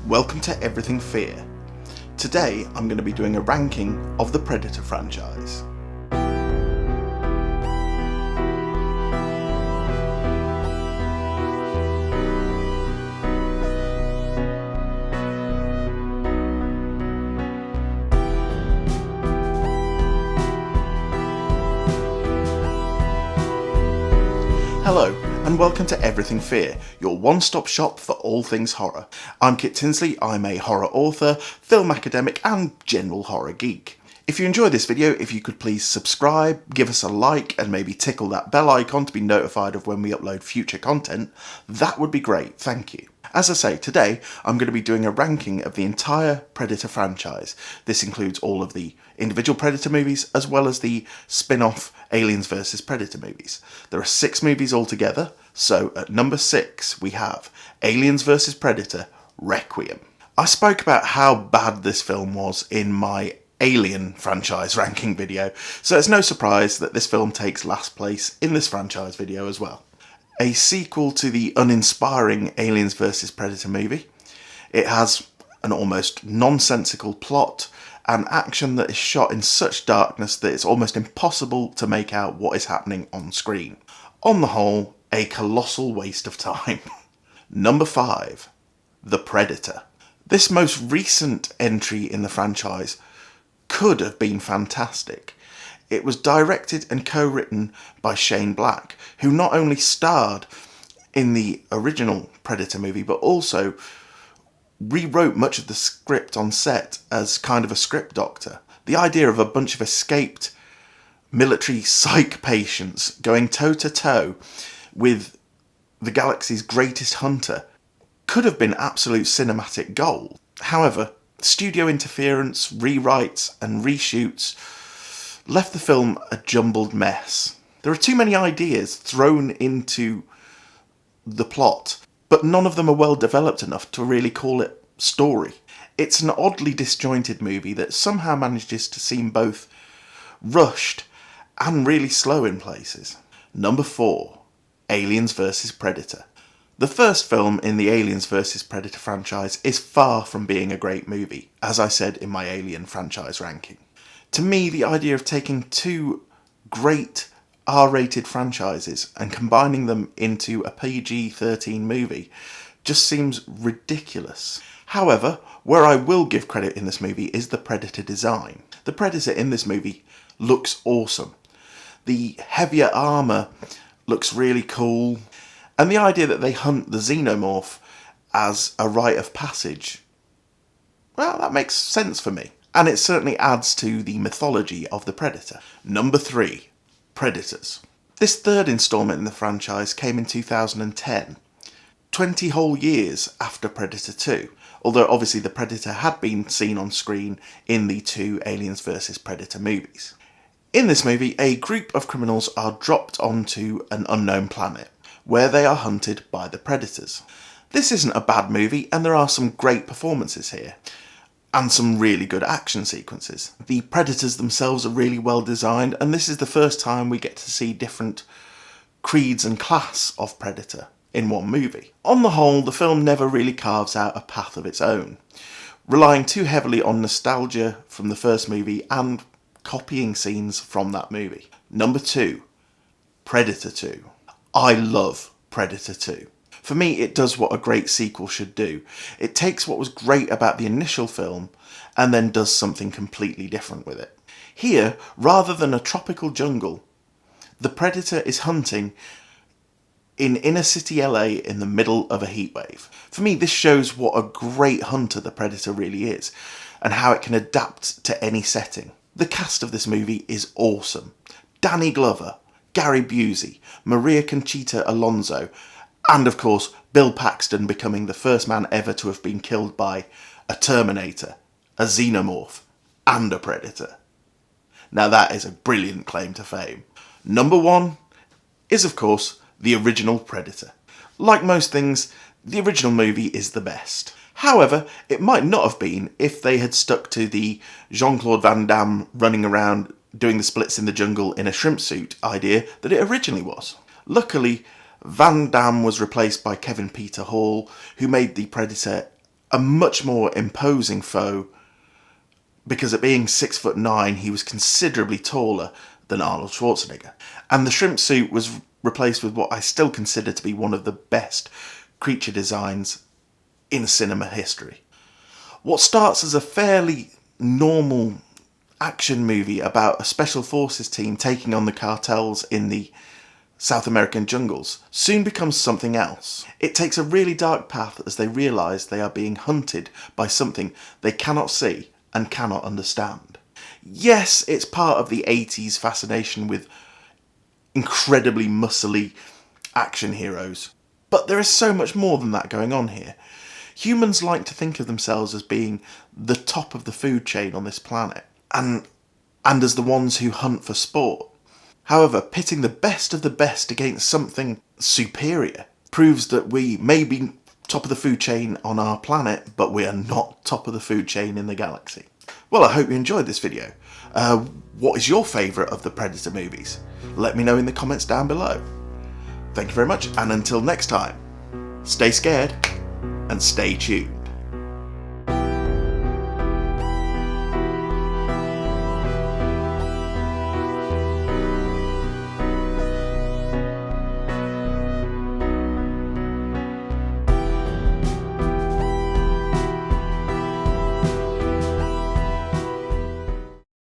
Welcome to Everything Fear. Today I'm going to be doing a ranking of the Predator franchise. Hello, and welcome to Everything Fear, your one-stop shop for all things horror. I'm Kit Tinsley, I'm a horror author, film academic, and general horror geek. If you enjoy this video, if you could please subscribe, give us a like, and maybe tickle that bell icon to be notified of when we upload future content, that would be great, thank you. As I say, today I'm going to be doing a ranking of the entire Predator franchise. This includes all of the individual Predator movies as well as the spin-off Aliens vs Predator movies. There are 6 movies altogether, so at number 6 we have Aliens vs Predator Requiem. I spoke about how bad this film was in my Alien franchise ranking video, so it's no surprise that this film takes last place in this franchise video as well. A sequel to the uninspiring Aliens vs Predator movie. It has an almost nonsensical plot and action that is shot in such darkness that it's almost impossible to make out what is happening on screen. On the whole, a colossal waste of time. Number 5. The Predator. This most recent entry in the franchise could have been fantastic. It was directed and co-written by Shane Black, who not only starred in the original Predator movie, but also rewrote much of the script on set as kind of a script doctor. The idea of a bunch of escaped military psych patients going toe-to-toe with the galaxy's greatest hunter could have been absolute cinematic gold. However, studio interference, rewrites and reshoots left the film a jumbled mess. There are too many ideas thrown into the plot, but none of them are well developed enough to really call it story. It's an oddly disjointed movie that somehow manages to seem both rushed and really slow in places. Number 4. Aliens vs Predator. The first film in the Aliens vs Predator franchise is far from being a great movie, as I said in my Alien franchise ranking. To me, the idea of taking 2 great R-rated franchises and combining them into a PG-13 movie just seems ridiculous. However, where I will give credit in this movie is the Predator design. The Predator in this movie looks awesome. The heavier armour looks really cool, and the idea that they hunt the xenomorph as a rite of passage, well, that makes sense for me. And it certainly adds to the mythology of the Predator. Number 3. Predators. This third instalment in the franchise came in 2010, 20 whole years after Predator 2, although obviously the Predator had been seen on screen in the 2 Aliens vs Predator movies. In this movie, a group of criminals are dropped onto an unknown planet, where they are hunted by the Predators. This isn't a bad movie, and there are some great performances here, and some really good action sequences. The Predators themselves are really well designed, and this is the first time we get to see different creeds and class of Predator in one movie. On the whole, the film never really carves out a path of its own, relying too heavily on nostalgia from the first movie and copying scenes from that movie. Number 2. Predator 2. I love Predator 2. For me, it does what a great sequel should do. It takes what was great about the initial film and then does something completely different with it. Here, rather than a tropical jungle, the Predator is hunting in inner city LA in the middle of a heatwave. For me, this shows what a great hunter the Predator really is and how it can adapt to any setting. The cast of this movie is awesome. Danny Glover, Gary Busey, Maria Conchita Alonso, and of course, Bill Paxton becoming the first man ever to have been killed by a Terminator, a xenomorph, and a Predator. Now that is a brilliant claim to fame. Number 1 is of course the original Predator. Like most things, the original movie is the best. However, it might not have been if they had stuck to the Jean-Claude Van Damme running around doing the splits in the jungle in a shrimp suit idea that it originally was. Luckily, Van Damme was replaced by Kevin Peter Hall, who made the Predator a much more imposing foe, because at being 6'9", he was considerably taller than Arnold Schwarzenegger. And the shrimp suit was replaced with what I still consider to be one of the best creature designs in cinema history. What starts as a fairly normal action movie about a special forces team taking on the cartels in the South American jungles soon becomes something else. It takes a really dark path as they realise they are being hunted by something they cannot see and cannot understand. Yes, it's part of the 80s fascination with incredibly muscly action heroes, but there is so much more than that going on here. Humans like to think of themselves as being the top of the food chain on this planet, and as the ones who hunt for sport. However, pitting the best of the best against something superior proves that we may be top of the food chain on our planet, but we are not top of the food chain in the galaxy. Well, I hope you enjoyed this video. What is your favourite of the Predator movies? Let me know in the comments down below. Thank you very much, and until next time, stay scared and stay tuned.